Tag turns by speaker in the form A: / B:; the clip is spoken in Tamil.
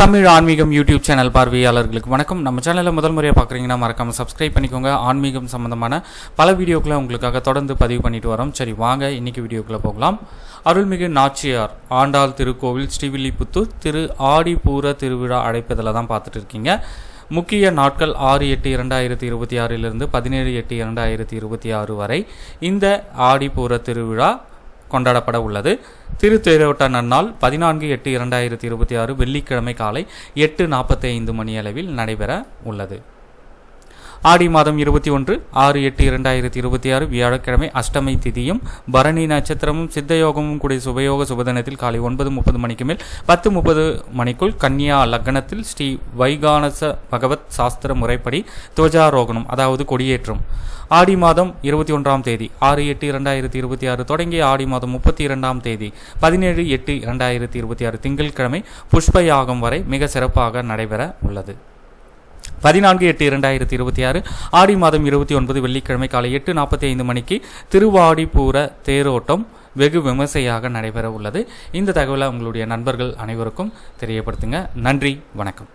A: தமிழ் ஆன்மீகம் யூடியூப் சேனல் பார்வையாளர்களுக்கு வணக்கம். நம்ம சேனலில் முதல் முறையாக பார்க்குறீங்கன்னா மறக்காமல் சப்ஸ்கிரைப் பண்ணிக்கோங்க. ஆன்மீகம் சம்மந்தமான பல வீடியோக்களை உங்களுக்காக தொடர்ந்து பதிவு பண்ணிட்டு வரோம். சரி, வாங்க இன்னைக்கு வீடியோக்குள்ளே போகலாம். அருள்மிகு நாச்சியார் ஆண்டாள் திருக்கோவில் ஸ்ரீவில்லிபுத்தூர் திரு ஆடிப்பூர திருவிழா அழைப்பதில் தான் பார்த்துட்டு இருக்கீங்க. முக்கிய நாட்கள் 6/8/2026 17/8/2026 வரை இந்த ஆடிப்பூர திருவிழா கொண்டாடப்பட உள்ளது. திருத்தேரோட்ட நன்னாள் 14/8/2026 வெள்ளிக்கிழமை காலை 8:45 மணியளவில் நடைபெற உள்ளது. ஆடி மாதம் 21/6/8/2026 வியாழக்கிழமை அஷ்டமி திதியும் பரணி நட்சத்திரமும் சித்தயோகமும் கூடிய சுபயோக சுபதினத்தில் காலை 9:30 மணிக்கு மேல் 10:30 மணிக்குள் கன்னியா லக்னத்தில் ஸ்ரீ வைகானச பகவத் சாஸ்திர முறைப்படி துவஜாரோகணம் அதாவது கொடியேற்றம் ஆடி மாதம் 21ஆம் தேதி 6/8/2026 தொடங்கி ஆடி மாதம் 32ஆம் தேதி 17/8/2026 திங்கட்கிழமை புஷ்ப யாகம் வரை மிக சிறப்பாக நடைபெற உள்ளது. 14/8/2026 ஆடி மாதம் 29 வெள்ளிக்கிழமை காலை 8:45 மணிக்கு திருவாடிப்பூர தேரோட்டம் வெகு விமர்சையாக நடைபெற உள்ளது. இந்த தகவலை உங்களுடைய நண்பர்கள் அனைவருக்கும் தெரியப்படுத்துங்க. நன்றி, வணக்கம்.